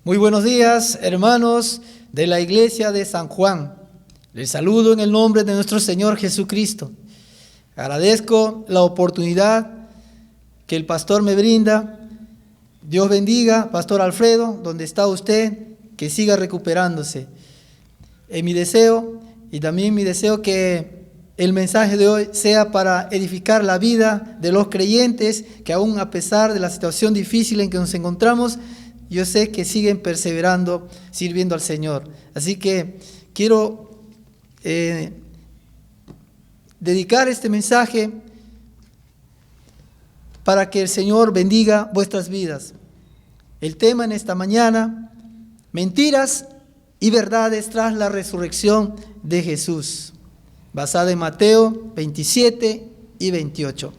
Muy buenos días, hermanos de la iglesia de San Juan. Les saludo en el nombre de nuestro Señor Jesucristo. Agradezco la oportunidad que el pastor me brinda. Dios bendiga, Pastor Alfredo, donde está usted, que siga recuperándose. Es mi deseo y también mi deseo que el mensaje de hoy sea para edificar la vida de los creyentes que aún a pesar de la situación difícil en que nos encontramos, yo sé que siguen perseverando, sirviendo al Señor. Así que quiero dedicar este mensaje para que el Señor bendiga vuestras vidas. El tema en esta mañana: mentiras y verdades tras la resurrección de Jesús, basada en Mateo 27 y 28.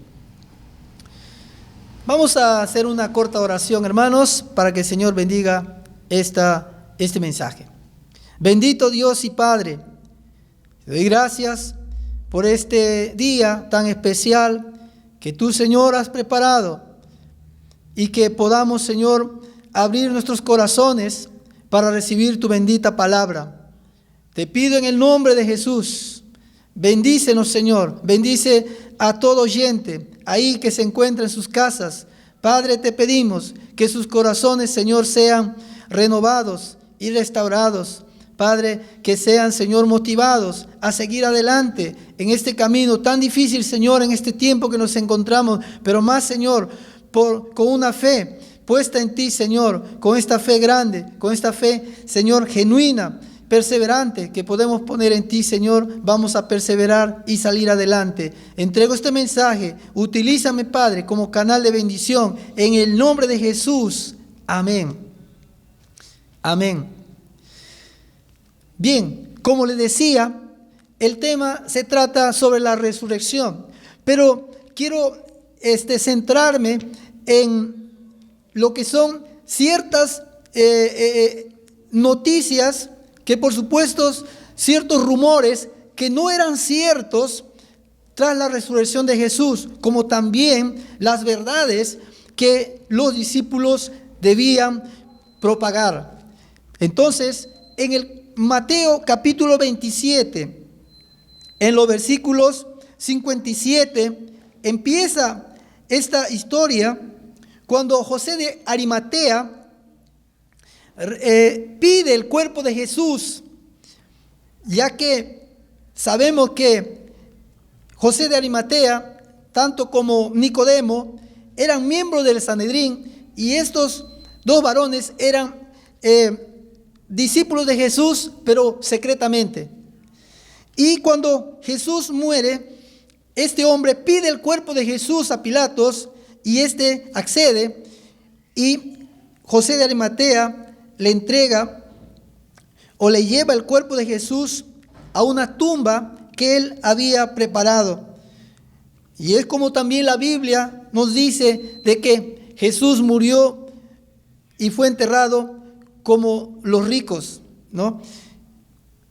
Vamos a hacer una corta oración, hermanos, para que el Señor bendiga este mensaje. Bendito Dios y Padre, te doy gracias por este día tan especial que tú, Señor, has preparado, y que podamos, Señor, abrir nuestros corazones para recibir tu bendita palabra. Te pido en el nombre de Jesús, bendícenos, Señor, bendice a todo oyente ahí que se encuentra en sus casas. Padre, te pedimos que sus corazones, Señor, sean renovados y restaurados. Padre, que sean, Señor, motivados a seguir adelante en este camino tan difícil, Señor, en este tiempo que nos encontramos, pero más, Señor, con una fe puesta en ti, Señor, con esta fe grande, con esta fe, Señor, genuina, perseverante, que podemos poner en ti, Señor. Vamos a perseverar y salir adelante. Entrego este mensaje, utilízame, Padre, como canal de bendición, en el nombre de Jesús. Amén. Amén. Bien, como les decía, el tema se trata sobre la resurrección, pero quiero centrarme en lo que son ciertas noticias, que por supuesto ciertos rumores que no eran ciertos tras la resurrección de Jesús, como también las verdades que los discípulos debían propagar. Entonces, en el Mateo capítulo 27, en los versículos 57, empieza esta historia cuando José de Arimatea pide el cuerpo de Jesús, ya que sabemos que José de Arimatea, tanto como Nicodemo, eran miembros del Sanedrín, y estos dos varones eran discípulos de Jesús, pero secretamente. Y cuando Jesús muere, este hombre pide el cuerpo de Jesús a Pilatos, y este accede, y José de Arimatea le entrega o le lleva el cuerpo de Jesús a una tumba que él había preparado. Y es como también la Biblia nos dice de que Jesús murió y fue enterrado como los ricos, ¿no?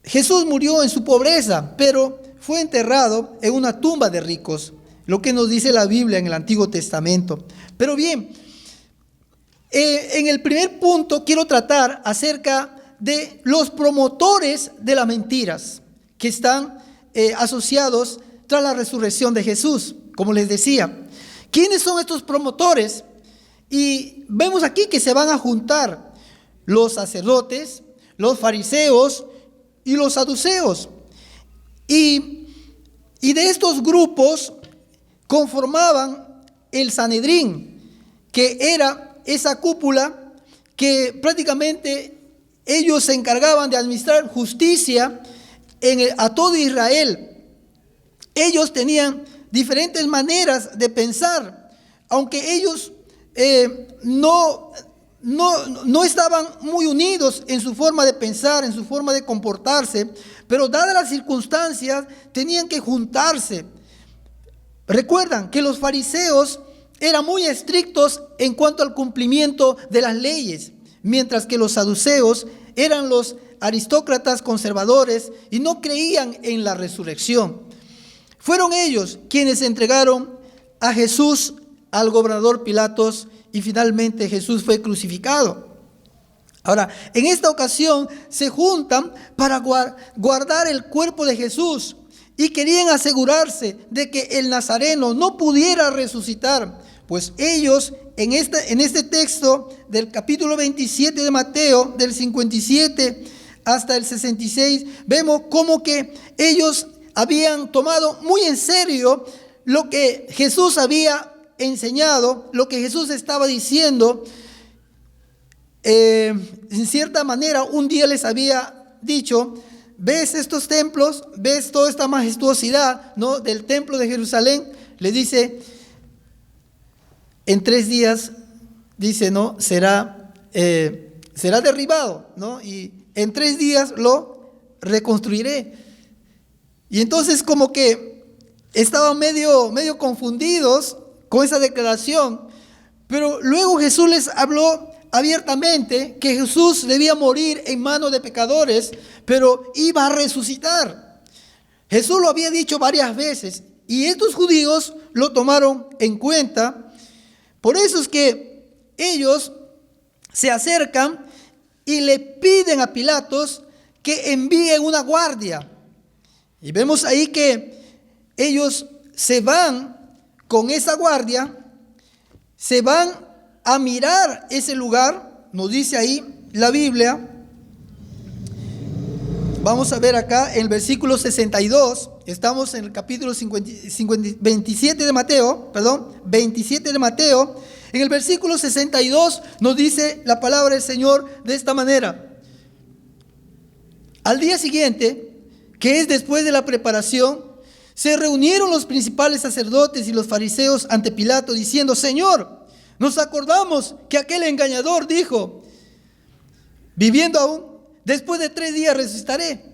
Jesús murió en su pobreza, pero fue enterrado en una tumba de ricos, lo que nos dice la Biblia en el Antiguo Testamento. Pero bien, en el primer punto quiero tratar acerca de los promotores de las mentiras que están asociados tras la resurrección de Jesús. Como les decía, ¿quiénes son estos promotores? Y vemos aquí que se van a juntar los sacerdotes, los fariseos y los saduceos. Y de estos grupos conformaban el Sanedrín, que era esa cúpula que prácticamente ellos se encargaban de administrar justicia a todo Israel. Ellos tenían diferentes maneras de pensar, aunque ellos no estaban muy unidos en su forma de pensar, en su forma de comportarse, pero dadas las circunstancias tenían que juntarse. Recuerdan que los fariseos eran muy estrictos en cuanto al cumplimiento de las leyes, mientras que los saduceos eran los aristócratas conservadores y no creían en la resurrección. Fueron ellos quienes entregaron a Jesús al gobernador Pilatos, y finalmente Jesús fue crucificado. Ahora, en esta ocasión se juntan para guardar el cuerpo de Jesús y querían asegurarse de que el Nazareno no pudiera resucitar. Pues ellos, en este texto del capítulo 27 de Mateo, del 57 hasta el 66, vemos como que ellos habían tomado muy en serio lo que Jesús había enseñado, lo que Jesús estaba diciendo. En cierta manera, un día les había dicho: ¿ves estos templos? ¿Ves toda esta majestuosidad, ¿no?, del templo de Jerusalén? Le dice, en 3 días, dice, ¿no?, será derribado, ¿no? Y en 3 días lo reconstruiré. Y entonces como que estaban medio confundidos con esa declaración. Pero luego Jesús les habló abiertamente que Jesús debía morir en manos de pecadores, pero iba a resucitar. Jesús lo había dicho varias veces y estos judíos lo tomaron en cuenta. Por eso es que ellos se acercan y le piden a Pilatos que envíe una guardia. Y vemos ahí que ellos se van con esa guardia, se van a mirar ese lugar, nos dice ahí la Biblia. Vamos a ver acá en el versículo 62, estamos en el capítulo 27 de Mateo, 27 de Mateo. En el versículo 62 nos dice la palabra del Señor de esta manera: al día siguiente, que es después de la preparación, se reunieron los principales sacerdotes y los fariseos ante Pilato, diciendo: Señor, nos acordamos que aquel engañador dijo: viviendo aún, después de 3 días resucitaré.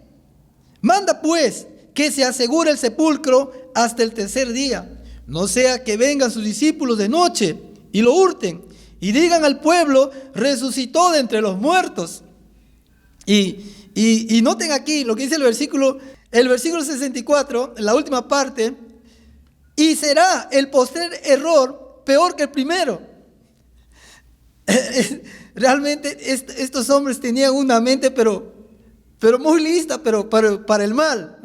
Manda pues que se asegure el sepulcro hasta el 3er día, no sea que vengan sus discípulos de noche y lo hurten y digan al pueblo: resucitó de entre los muertos. Y noten aquí lo que dice el versículo 64, la última parte: y será el postrer error peor que el primero. Realmente estos hombres tenían una mente pero muy lista, pero para el mal.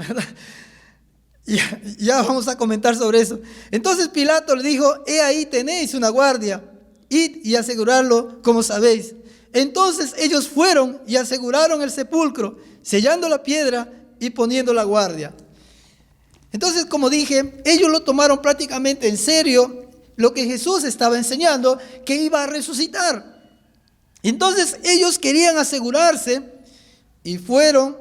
Ya vamos a comentar sobre eso. Entonces Pilato le dijo: he ahí tenéis una guardia, id y asegurarlo como sabéis. Entonces ellos fueron y aseguraron el sepulcro, sellando la piedra y poniendo la guardia. Entonces, como dije, ellos lo tomaron prácticamente en serio lo que Jesús estaba enseñando, que iba a resucitar. Entonces ellos querían asegurarse y fueron,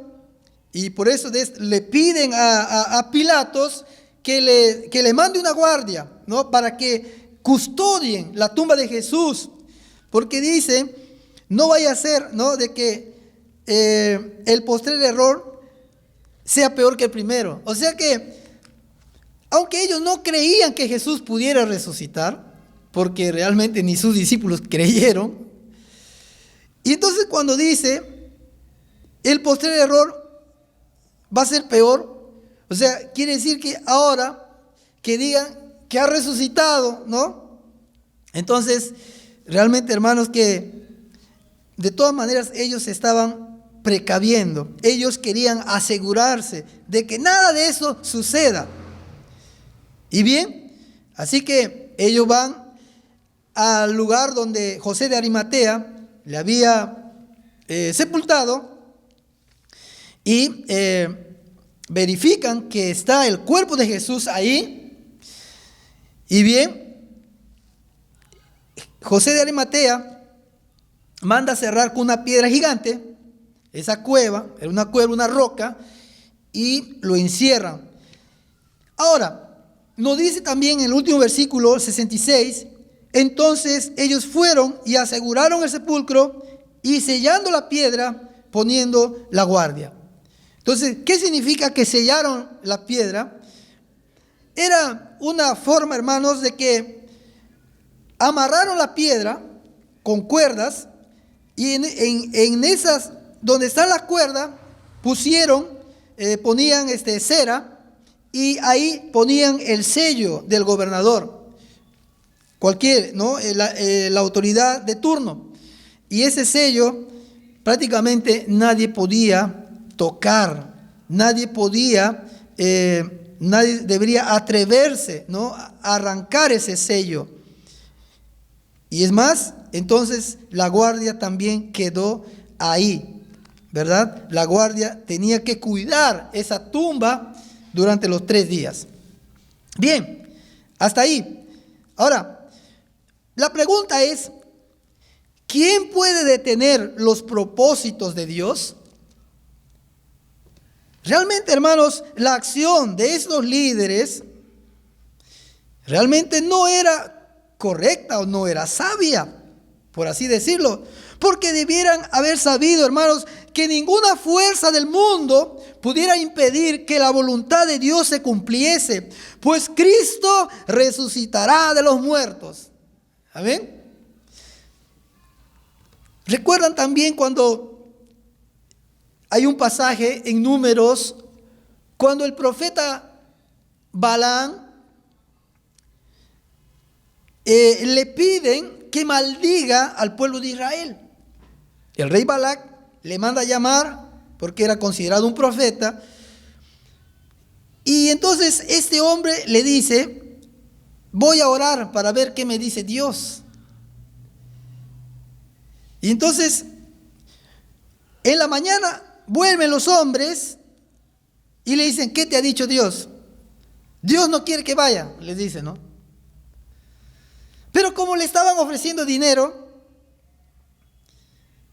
y por eso le piden a Pilatos que le mande una guardia, ¿no?, para que custodien la tumba de Jesús, porque dice: no vaya a ser, ¿no?, de que el postrer error sea peor que el primero. O sea que, aunque ellos no creían que Jesús pudiera resucitar, porque realmente ni sus discípulos creyeron, y entonces cuando dice el postrer error va a ser peor, o sea, quiere decir que ahora que digan que ha resucitado, ¿no? Entonces, realmente, hermanos, que de todas maneras ellos se estaban precaviendo, ellos querían asegurarse de que nada de eso suceda. Y bien, así que ellos van al lugar donde José de Arimatea le había sepultado y verifican que está el cuerpo de Jesús ahí. Y bien, José de Arimatea manda cerrar con una piedra gigante esa cueva, era una cueva, una roca, y lo encierran. Ahora, nos dice también en el último versículo 66, entonces ellos fueron y aseguraron el sepulcro y sellando la piedra, poniendo la guardia. Entonces, ¿qué significa que sellaron la piedra? Era una forma, hermanos, de que amarraron la piedra con cuerdas y en esas, donde está la cuerda, ponían cera, y ahí ponían el sello del gobernador, cualquier, ¿no?, la autoridad de turno. Y ese sello, prácticamente nadie podía tocar, nadie debería atreverse, ¿no?, a arrancar ese sello. Y es más, entonces la guardia también quedó ahí, ¿verdad? La guardia tenía que cuidar esa tumba durante los 3 días. Bien, hasta ahí. Ahora, la pregunta es, ¿quién puede detener los propósitos de Dios? Realmente, hermanos, la acción de estos líderes realmente no era correcta o no era sabia, por así decirlo, porque debieran haber sabido, hermanos, que ninguna fuerza del mundo pudiera impedir que la voluntad de Dios se cumpliese, pues Cristo resucitará de los muertos. Amén. ¿Recuerdan también cuando hay un pasaje en Números, cuando el profeta Balaam le piden que maldiga al pueblo de Israel? El rey Balac le manda a llamar porque era considerado un profeta. Y entonces este hombre le dice: voy a orar para ver qué me dice Dios. Y entonces en la mañana vuelven los hombres y le dicen: ¿qué te ha dicho Dios? Dios no quiere que vaya, les dice, ¿no? Pero como le estaban ofreciendo dinero,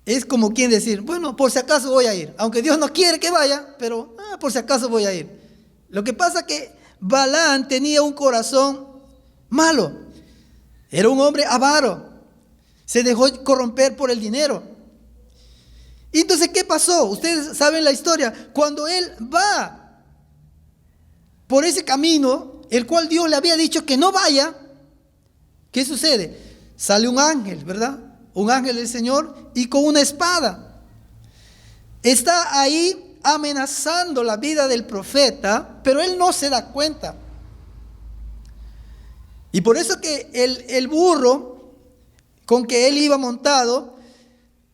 es como quien decir: bueno, por si acaso voy a ir, aunque Dios no quiere que vaya, pero por si acaso voy a ir. Lo que pasa es que Balaam tenía un corazón malo, era un hombre avaro, se dejó corromper por el dinero. Y entonces, ¿qué pasó? Ustedes saben la historia. Cuando él va por ese camino, el cual Dios le había dicho que no vaya, ¿qué sucede? Sale un ángel, ¿verdad? Un ángel del Señor y con una espada. Está ahí amenazando la vida del profeta, pero él no se da cuenta. Y por eso que el burro con que él iba montado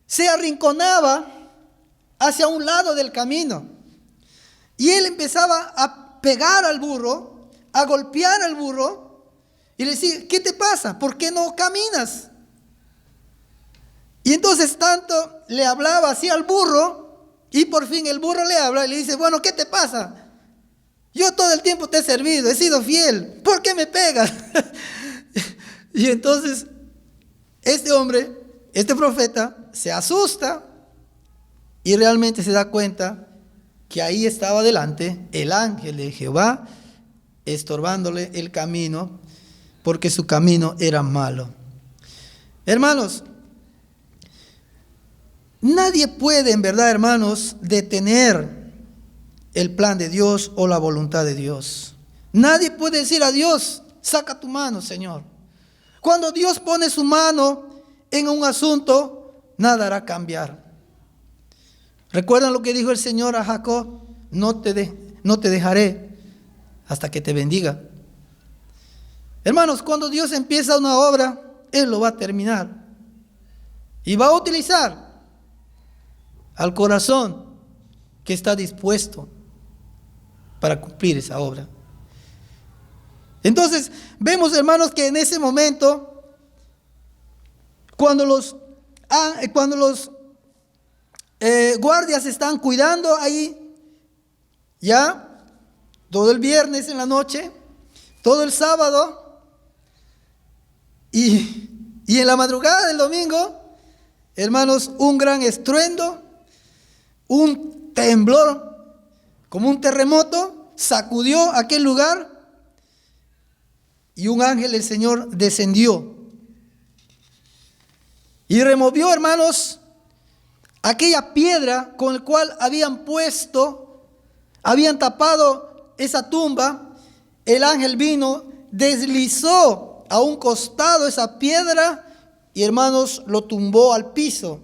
se arrinconaba hacia un lado del camino. Y él empezaba a pegar al burro, a golpear al burro. Y le decía: ¿qué te pasa? ¿Por qué no caminas? Y entonces tanto le hablaba así al burro, y por fin el burro le habla y le dice: bueno, ¿qué te pasa? Yo todo el tiempo te he servido, he sido fiel, ¿por qué me pegas? Y entonces este hombre, este profeta, se asusta y realmente se da cuenta que ahí estaba delante el ángel de Jehová, estorbándole el camino, porque su camino era malo. Hermanos, nadie puede, en verdad, hermanos, detener el plan de Dios o la voluntad de Dios. Nadie puede decir a Dios: saca tu mano, Señor. Cuando Dios pone su mano en un asunto, nada hará cambiar. ¿Recuerdan lo que dijo el Señor a Jacob? No te dejaré hasta que te bendiga. Hermanos, cuando Dios empieza una obra, Él lo va a terminar. Y va a utilizar al corazón que está dispuesto para cumplir esa obra. Entonces, vemos, hermanos, que en ese momento, cuando los guardias están cuidando ahí, ya, todo el viernes en la noche, todo el sábado, y en la madrugada del domingo, hermanos, un gran estruendo, un temblor, como un terremoto, sacudió aquel lugar y un ángel del Señor descendió y removió, hermanos, aquella piedra con la cual habían tapado esa tumba. El ángel vino, deslizó a un costado esa piedra y, hermanos, lo tumbó al piso.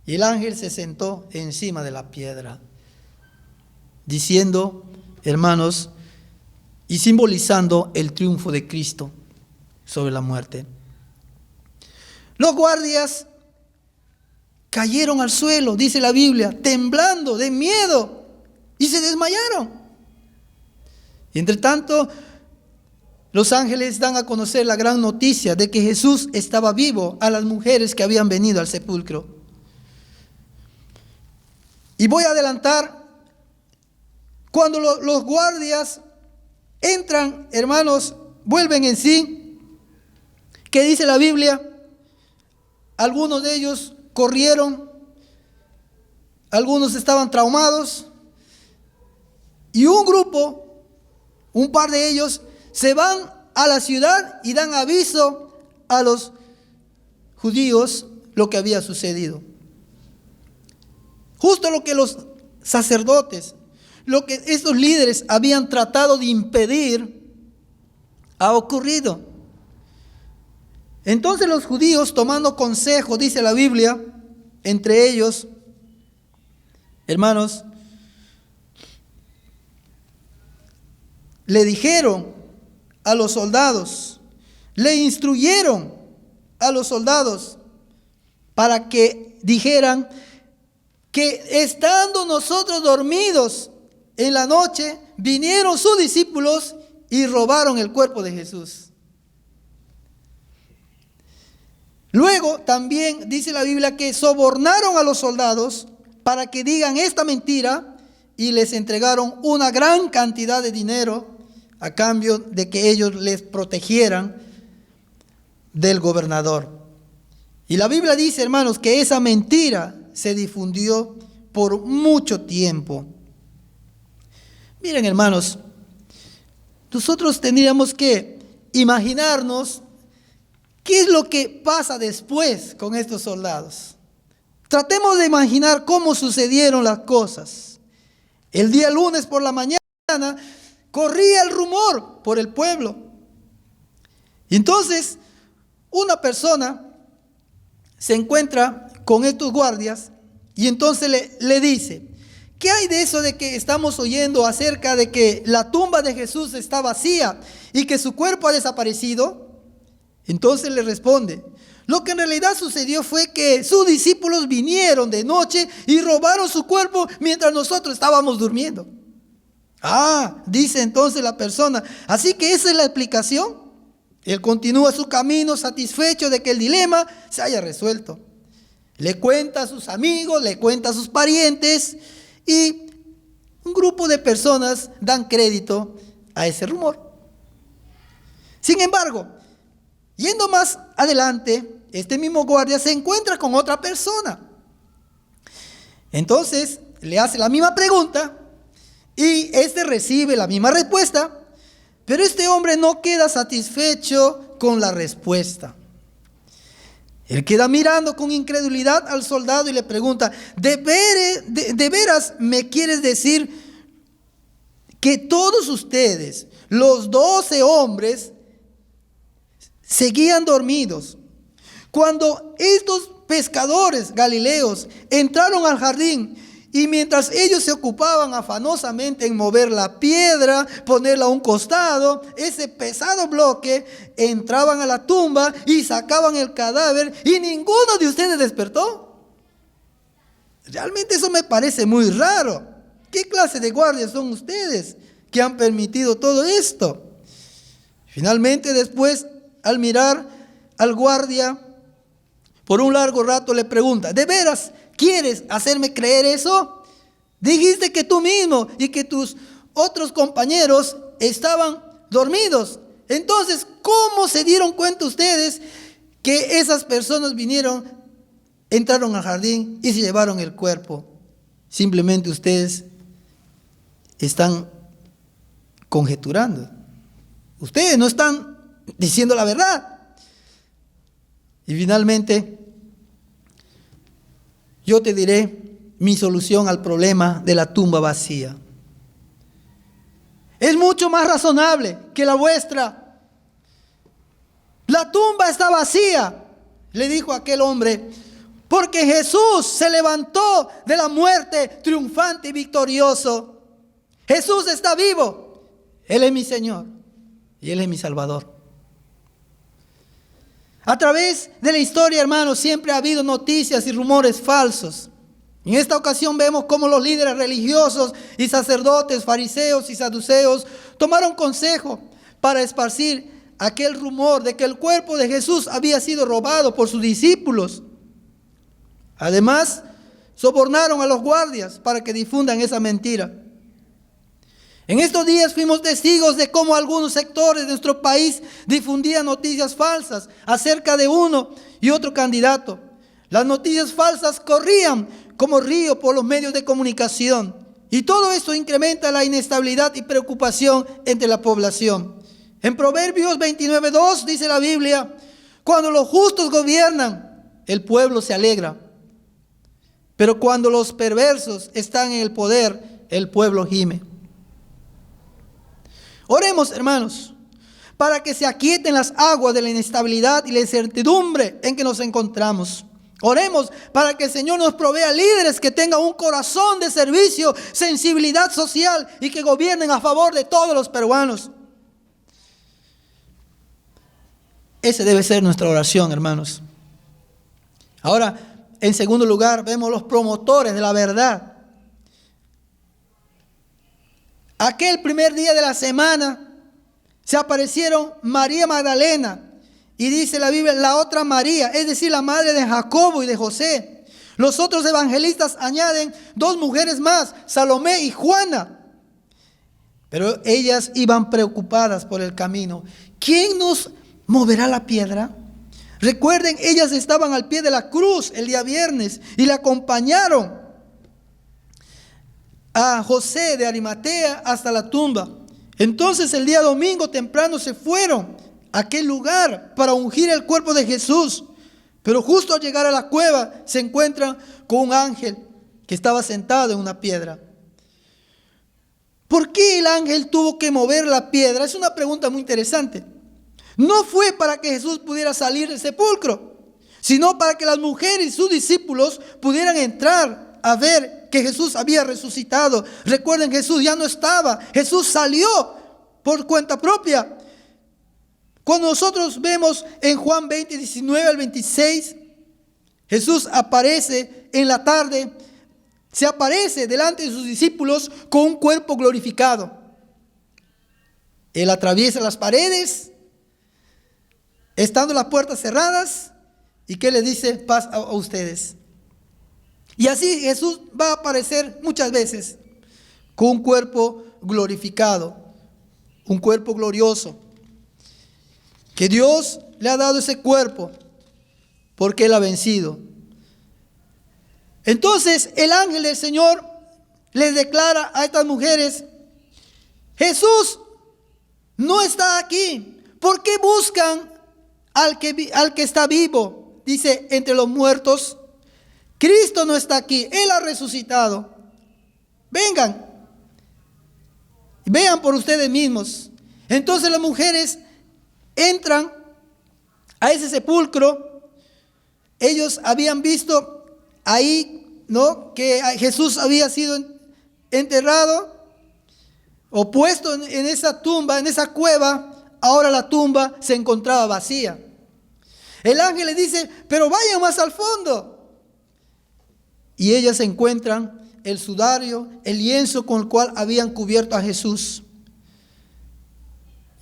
Y el ángel se sentó encima de la piedra, diciendo, hermanos, y simbolizando el triunfo de Cristo sobre la muerte. Los guardias cayeron al suelo, dice la Biblia, temblando de miedo, y se desmayaron. Y entre tanto, los ángeles dan a conocer la gran noticia de que Jesús estaba vivo a las mujeres que habían venido al sepulcro. Y voy a adelantar, cuando los guardias entran, hermanos, vuelven en sí, ¿qué dice la Biblia? Algunos de ellos corrieron, algunos estaban traumados, y un grupo, un par de ellos, se van a la ciudad y dan aviso a los judíos lo que había sucedido. Justo lo que los sacerdotes, lo que estos líderes habían tratado de impedir, ha ocurrido. Entonces los judíos, tomando consejo, dice la Biblia, entre ellos, hermanos, le dijeron a los soldados, le instruyeron a los soldados para que dijeran que estando nosotros dormidos en la noche, vinieron sus discípulos y robaron el cuerpo de Jesús. Luego también dice la Biblia que sobornaron a los soldados para que digan esta mentira y les entregaron una gran cantidad de dinero a cambio de que ellos les protegieran del gobernador. Y la Biblia dice, hermanos, que esa mentira se difundió por mucho tiempo. Miren, hermanos, nosotros tendríamos que imaginarnos qué es lo que pasa después con estos soldados. Tratemos de imaginar cómo sucedieron las cosas. El día lunes por la mañana corría el rumor por el pueblo. Y entonces una persona se encuentra con estos guardias y entonces le dice, ¿qué hay de eso de que estamos oyendo acerca de que la tumba de Jesús está vacía y que su cuerpo ha desaparecido? Entonces le responde, lo que en realidad sucedió fue que sus discípulos vinieron de noche y robaron su cuerpo mientras nosotros estábamos durmiendo. Ah, dice entonces la persona, así que esa es la explicación. Él continúa su camino satisfecho de que el dilema se haya resuelto. Le cuenta a sus amigos, le cuenta a sus parientes y un grupo de personas dan crédito a ese rumor. Sin embargo, yendo más adelante, este mismo guardia se encuentra con otra persona. Entonces le hace la misma pregunta y este recibe la misma respuesta, pero este hombre no queda satisfecho con la respuesta. Él queda mirando con incredulidad al soldado y le pregunta, ¿de veras me quieres decir que todos ustedes, los 12 hombres, seguían dormidos cuando estos pescadores galileos entraron al jardín y mientras ellos se ocupaban afanosamente en mover la piedra, ponerla a un costado, ese pesado bloque, entraban a la tumba y sacaban el cadáver y ninguno de ustedes despertó? Realmente eso me parece muy raro. ¿Qué clase de guardias son ustedes que han permitido todo esto? Finalmente, después, al mirar al guardia, por un largo rato le pregunta, ¿de veras quieres hacerme creer eso? Dijiste que tú mismo y que tus otros compañeros estaban dormidos. Entonces, ¿cómo se dieron cuenta ustedes que esas personas entraron al jardín y se llevaron el cuerpo? Simplemente ustedes están conjeturando. Ustedes no están diciendo la verdad. Y finalmente, yo te diré mi solución al problema de la tumba vacía. Es mucho más razonable que la vuestra. La tumba está vacía, le dijo aquel hombre, porque Jesús se levantó de la muerte triunfante y victorioso. Jesús está vivo. Él es mi Señor y Él es mi Salvador. A través de la historia, hermanos, siempre ha habido noticias y rumores falsos. En esta ocasión vemos cómo los líderes religiosos y sacerdotes, fariseos y saduceos tomaron consejo para esparcir aquel rumor de que el cuerpo de Jesús había sido robado por sus discípulos. Además, sobornaron a los guardias para que difundan esa mentira. En estos días fuimos testigos de cómo algunos sectores de nuestro país difundían noticias falsas acerca de uno y otro candidato. Las noticias falsas corrían como río por los medios de comunicación. Y todo esto incrementa la inestabilidad y preocupación entre la población. En Proverbios 29:2 dice la Biblia: cuando los justos gobiernan, el pueblo se alegra. Pero cuando los perversos están en el poder, el pueblo gime. Oremos, hermanos, para que se aquieten las aguas de la inestabilidad y la incertidumbre en que nos encontramos. Oremos para que el Señor nos provea líderes que tengan un corazón de servicio, sensibilidad social y que gobiernen a favor de todos los peruanos. Esa debe ser nuestra oración, hermanos. Ahora, en segundo lugar, vemos los promotores de la verdad. Aquel primer día de la semana se aparecieron María Magdalena y dice la Biblia, la otra María, es decir, la madre de Jacobo y de José. Los otros evangelistas añaden 2 mujeres más, Salomé y Juana. Pero ellas iban preocupadas por el camino. ¿Quién nos moverá la piedra? Recuerden, ellas estaban al pie de la cruz el día viernes y le acompañaron a José de Arimatea hasta la tumba. Entonces el día domingo temprano se fueron a aquel lugar para ungir el cuerpo de Jesús. Pero justo al llegar a la cueva se encuentran con un ángel que estaba sentado en una piedra. ¿Por qué el ángel tuvo que mover la piedra? Es una pregunta muy interesante. No fue para que Jesús pudiera salir del sepulcro, sino para que las mujeres y sus discípulos pudieran entrar a ver que Jesús había resucitado. Recuerden, Jesús ya no estaba. Jesús salió por cuenta propia. Cuando nosotros vemos en Juan 20, 19 al 26, Jesús aparece en la tarde, se aparece delante de sus discípulos con un cuerpo glorificado. Él atraviesa las paredes, estando las puertas cerradas, y ¿qué le dice? Paz a ustedes. Y así Jesús va a aparecer muchas veces con un cuerpo glorificado, un cuerpo glorioso. Que Dios le ha dado ese cuerpo porque Él ha vencido. Entonces el ángel del Señor les declara a estas mujeres: Jesús no está aquí. ¿Por qué buscan al que está vivo? Dice, entre los muertos. Cristo no está aquí, Él ha resucitado. Vengan, vean por ustedes mismos. Entonces las mujeres entran a ese sepulcro. Ellos habían visto ahí, ¿no?, que Jesús había sido enterrado o puesto en esa tumba, en esa cueva. Ahora la tumba se encontraba vacía. El ángel les dice: pero vayan más al fondo. Y ellas encuentran el sudario, el lienzo con el cual habían cubierto a Jesús.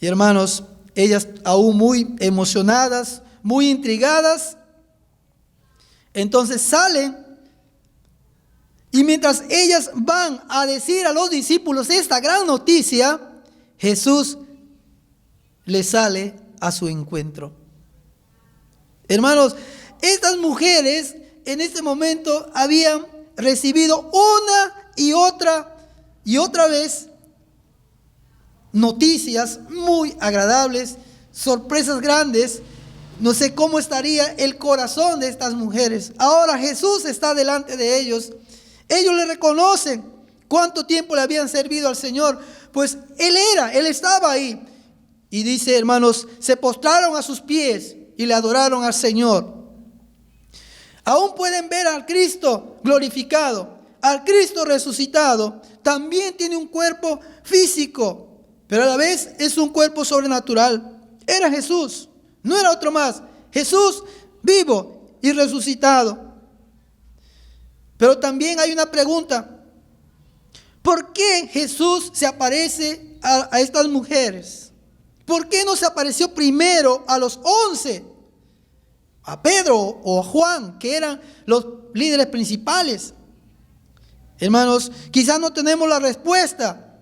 Y hermanos, ellas aún muy emocionadas, muy intrigadas, entonces salen. Y mientras ellas van a decir a los discípulos esta gran noticia, Jesús les sale a su encuentro. Hermanos, estas mujeres en este momento habían recibido una y otra vez noticias muy agradables, sorpresas grandes. No sé cómo estaría el corazón de estas mujeres. Ahora Jesús está delante de ellos. Ellos le reconocen cuánto tiempo le habían servido al Señor, pues Él estaba ahí. Y dice, hermanos, se postraron a sus pies y le adoraron al Señor. Aún pueden ver al Cristo glorificado, al Cristo resucitado. También tiene un cuerpo físico, pero a la vez es un cuerpo sobrenatural. Era Jesús, no era otro más. Jesús vivo y resucitado. Pero también hay una pregunta. ¿Por qué Jesús se aparece a estas mujeres? ¿Por qué no se apareció primero a los 11? A Pedro o a Juan, que eran los líderes principales. Hermanos, quizás no tenemos la respuesta,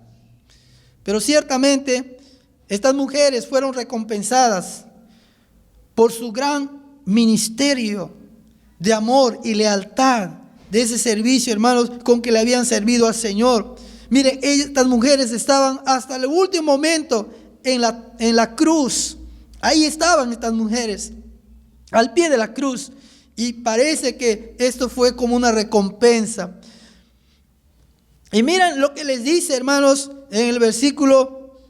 pero ciertamente estas mujeres fueron recompensadas por su gran ministerio de amor y lealtad, de ese servicio, hermanos, con que le habían servido al Señor. Mire, estas mujeres estaban hasta el último momento en la cruz. Ahí estaban estas mujeres, al pie de la cruz. Y parece que esto fue como una recompensa. Y miren lo que les dice, hermanos, en el versículo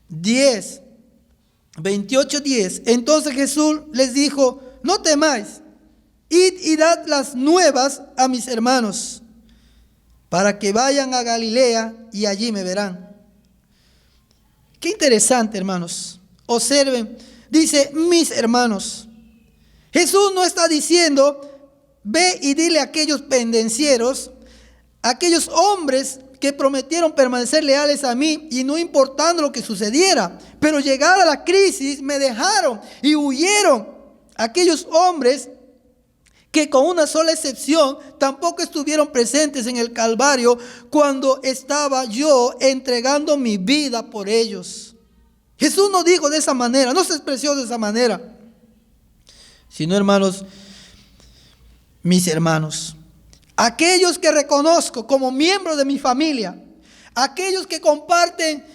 10, 28:10. Entonces Jesús les dijo: no temáis, id y dad las nuevas a mis hermanos, para que vayan a Galilea y allí me verán. Qué interesante, hermanos. Observen, dice mis hermanos. Jesús no está diciendo: ve y dile a aquellos pendencieros, aquellos hombres que prometieron permanecer leales a mí y no importando lo que sucediera, pero llegada la crisis me dejaron y huyeron. Aquellos hombres que con una sola excepción tampoco estuvieron presentes en el Calvario cuando estaba yo entregando mi vida por ellos. Jesús no dijo de esa manera, no se expresó de esa manera, sino, hermanos, mis hermanos, aquellos que reconozco como miembros de mi familia, aquellos que comparten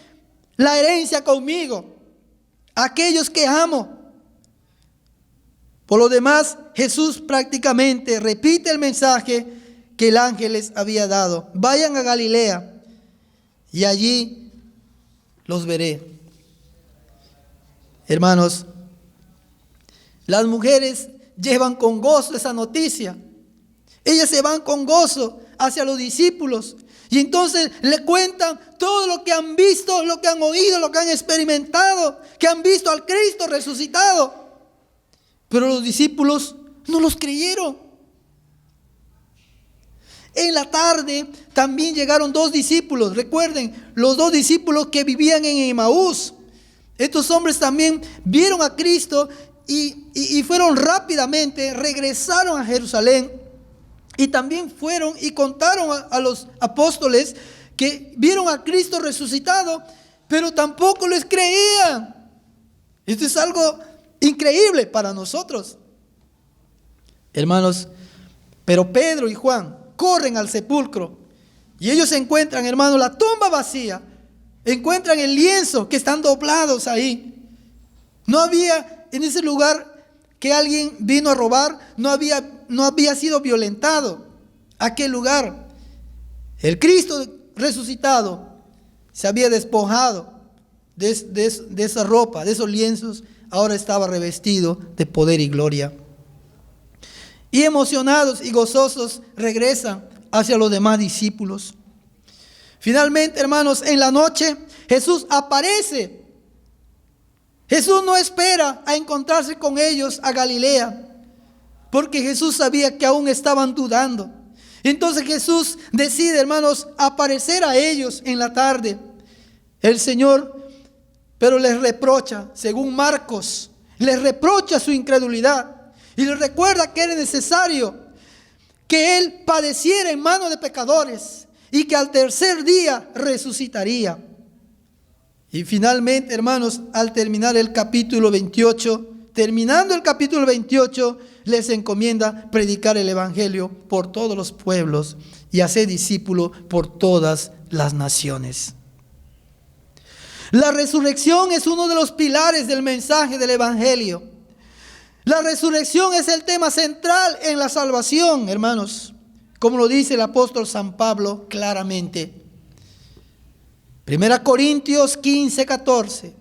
la herencia conmigo, aquellos que amo. Por lo demás, Jesús prácticamente repite el mensaje que el ángel les había dado: vayan a Galilea y allí los veré. Hermanos, las mujeres llevan con gozo esa noticia. Ellas se van con gozo hacia los discípulos y entonces le cuentan todo lo que han visto, lo que han oído, lo que han experimentado, que han visto al Cristo resucitado. Pero los discípulos no los creyeron. En la tarde también llegaron 2 discípulos. Recuerden, los 2 discípulos que vivían en Emaús. Estos hombres también vieron a Cristo y fueron rápidamente, regresaron a Jerusalén. Y también fueron y contaron a los apóstoles que vieron a Cristo resucitado, pero tampoco les creían. Esto es algo increíble para nosotros, hermanos. Pero Pedro y Juan corren al sepulcro y ellos encuentran, hermanos, la tumba vacía. Encuentran el lienzo que están doblados ahí. No había en ese lugar que alguien vino a robar, no había sido violentado aquel lugar. El Cristo resucitado se había despojado de esa ropa, de esos lienzos. Ahora estaba revestido de poder y gloria. Y emocionados y gozosos regresan hacia los demás discípulos. Finalmente, hermanos, en la noche Jesús aparece. Jesús no espera a encontrarse con ellos a Galilea, porque Jesús sabía que aún estaban dudando. Entonces Jesús decide, hermanos, aparecer a ellos en la tarde. El Señor, pero les reprocha, según Marcos, les reprocha su incredulidad y les recuerda que era necesario que Él padeciera en manos de pecadores y que al tercer día resucitaría. Y finalmente, hermanos, al terminar el capítulo 28, terminando el capítulo 28, les encomienda predicar el evangelio por todos los pueblos y hacer discípulos por todas las naciones. La resurrección es uno de los pilares del mensaje del evangelio. La resurrección es el tema central en la salvación, hermanos, como lo dice el apóstol San Pablo claramente. 1 Corintios 15:14.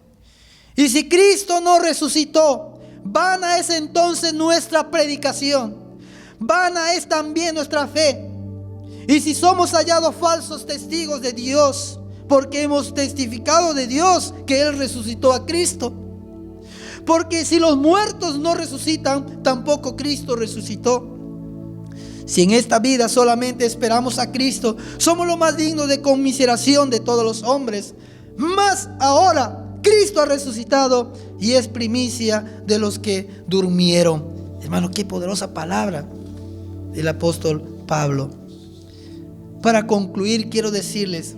Y si Cristo no resucitó, vana es entonces nuestra predicación, vana es también nuestra fe. Y si somos hallados falsos testigos de Dios, porque hemos testificado de Dios que Él resucitó a Cristo. Porque si los muertos no resucitan, tampoco Cristo resucitó. Si en esta vida solamente esperamos a Cristo, somos lo más dignos de conmiseración de todos los hombres. Mas ahora Cristo ha resucitado y es primicia de los que durmieron. Hermano, qué poderosa palabra del apóstol Pablo. Para concluir, quiero decirles,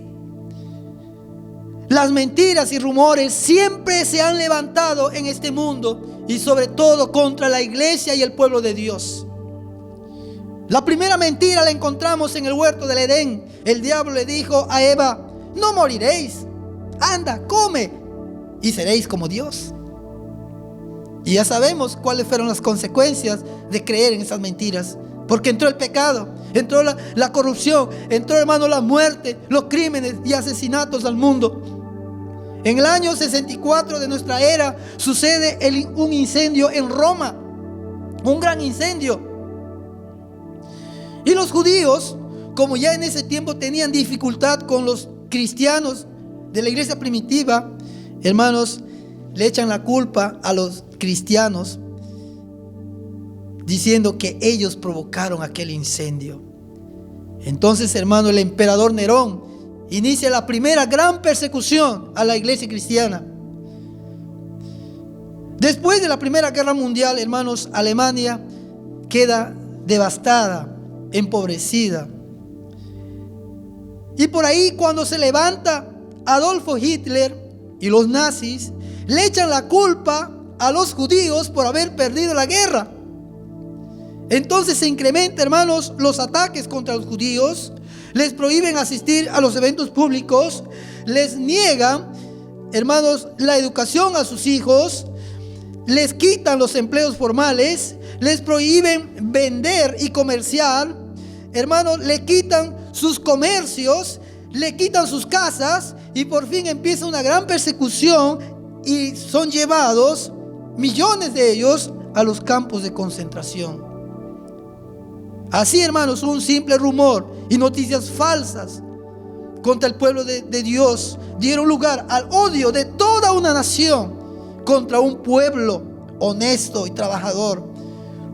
las mentiras y rumores siempre se han levantado en este mundo y sobre todo contra la iglesia y el pueblo de Dios. La primera mentira la encontramos en el huerto del Edén. El diablo le dijo a Eva: no moriréis, anda, come y seréis como Dios. Y ya sabemos cuáles fueron las consecuencias de creer en esas mentiras. Porque entró el pecado, entró la corrupción, entró, hermano, la muerte, los crímenes y asesinatos al mundo. En el año 64 de nuestra era sucede un incendio en Roma, un gran incendio. Y los judíos, como ya en ese tiempo tenían dificultad con los cristianos de la iglesia primitiva, hermanos, le echan la culpa a los cristianos, diciendo que ellos provocaron aquel incendio. Entonces, hermano, el emperador Nerón inicia la primera gran persecución a la iglesia cristiana. Después de la Primera Guerra Mundial, hermanos, Alemania queda devastada, empobrecida. Y por ahí, cuando se levanta Adolfo Hitler y los nazis, le echan la culpa a los judíos por haber perdido la guerra. Entonces se incrementa, hermanos, los ataques contra los judíos. Les prohíben asistir a los eventos públicos. Les niegan, hermanos, la educación a sus hijos. Les quitan los empleos formales. Les prohíben vender y comerciar. Hermanos, le quitan sus comercios. Le quitan sus casas. Y por fin empieza una gran persecución. Y son llevados, millones de ellos, a los campos de concentración. Así, hermanos, un simple rumor y noticias falsas contra el pueblo de Dios dieron lugar al odio de toda una nación contra un pueblo honesto y trabajador,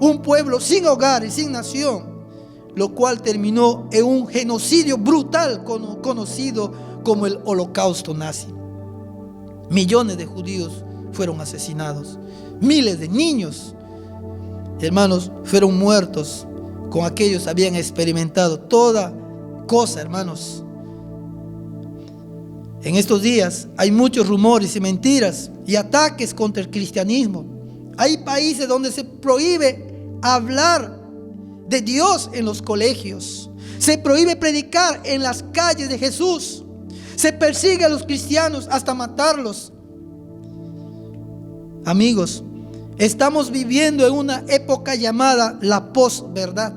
un pueblo sin hogar y sin nación, lo cual terminó en un genocidio brutal conocido como el Holocausto nazi. Millones de judíos fueron asesinados, miles de niños, hermanos, fueron muertos. Con aquellos habían experimentado toda cosa, hermanos. En estos días hay muchos rumores y mentiras y ataques contra el cristianismo. Hay países donde se prohíbe hablar de Dios en los colegios. Se prohíbe predicar en las calles de Jesús. Se persigue a los cristianos hasta matarlos. Amigos, estamos viviendo en una época llamada la posverdad.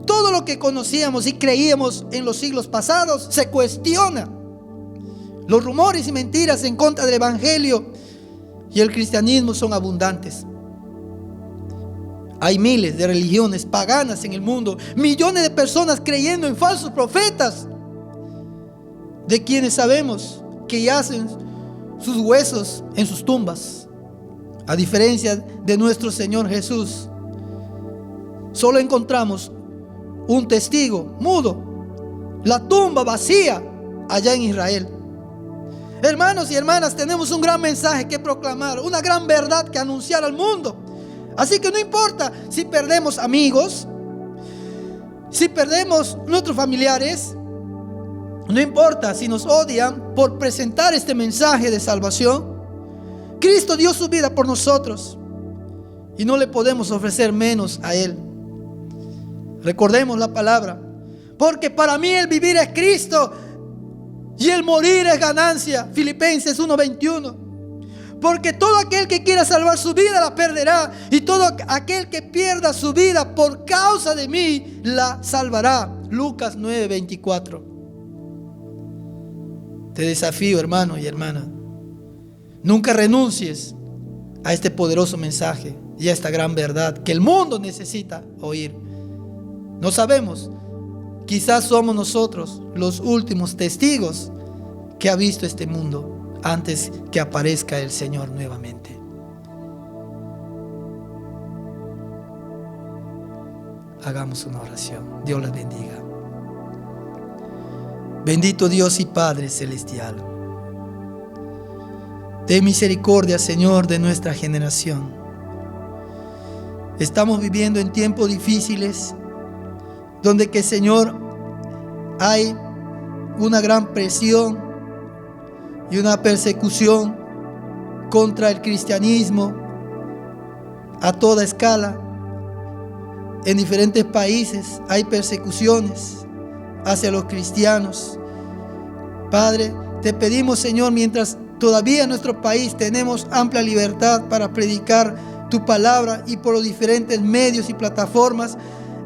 Todo lo que conocíamos y creíamos en los siglos pasados se cuestiona. Los rumores y mentiras en contra del evangelio y el cristianismo son abundantes. Hay miles de religiones paganas en el mundo, millones de personas creyendo en falsos profetas, de quienes sabemos que yacen sus huesos en sus tumbas. A diferencia de nuestro Señor Jesús, solo encontramos un testigo mudo, la tumba vacía allá en Israel. Hermanos y hermanas, tenemos un gran mensaje que proclamar, una gran verdad que anunciar al mundo. Así que no importa si perdemos amigos, si perdemos nuestros familiares, no importa si nos odian por presentar este mensaje de salvación. Cristo dio su vida por nosotros y no le podemos ofrecer menos a Él. Recordemos la palabra: porque para mí el vivir es Cristo y el morir es ganancia. Filipenses 1:21. Porque todo aquel que quiera salvar su vida la perderá, y todo aquel que pierda su vida por causa de mí la salvará. Lucas 9:24. Te desafío, hermano y hermana, nunca renuncies a este poderoso mensaje y a esta gran verdad que el mundo necesita oír. No sabemos, quizás somos nosotros los últimos testigos que ha visto este mundo antes que aparezca el Señor nuevamente. hagamos una oración. Dios les bendiga. Bendito Dios y Padre celestial, ten misericordia, Señor, de nuestra generación. Estamos viviendo en tiempos difíciles, donde que, Señor, hay una gran presión y una persecución contra el cristianismo a toda escala. En diferentes países hay persecuciones hacia los cristianos. Padre, te pedimos, Señor, mientras todavía en nuestro país tenemos amplia libertad para predicar tu palabra y por los diferentes medios y plataformas,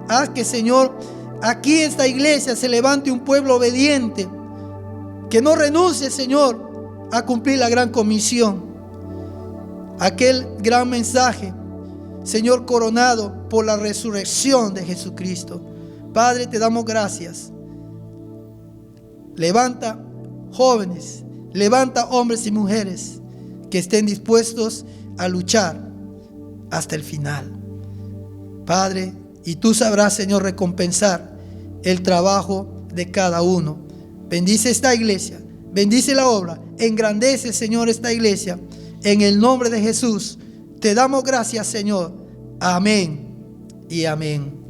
haz que, Señor, aquí en esta iglesia se levante un pueblo obediente, que no renuncie, Señor, a cumplir la gran comisión, aquel gran mensaje, Señor, coronado por la resurrección de Jesucristo. Padre, te damos gracias. Levanta jóvenes, levanta hombres y mujeres que estén dispuestos a luchar hasta el final. Padre, y tú sabrás, Señor, recompensar el trabajo de cada uno. Bendice esta iglesia, bendice la obra, engrandece, Señor, esta iglesia. En el nombre de Jesús, te damos gracias, Señor. Amén y amén.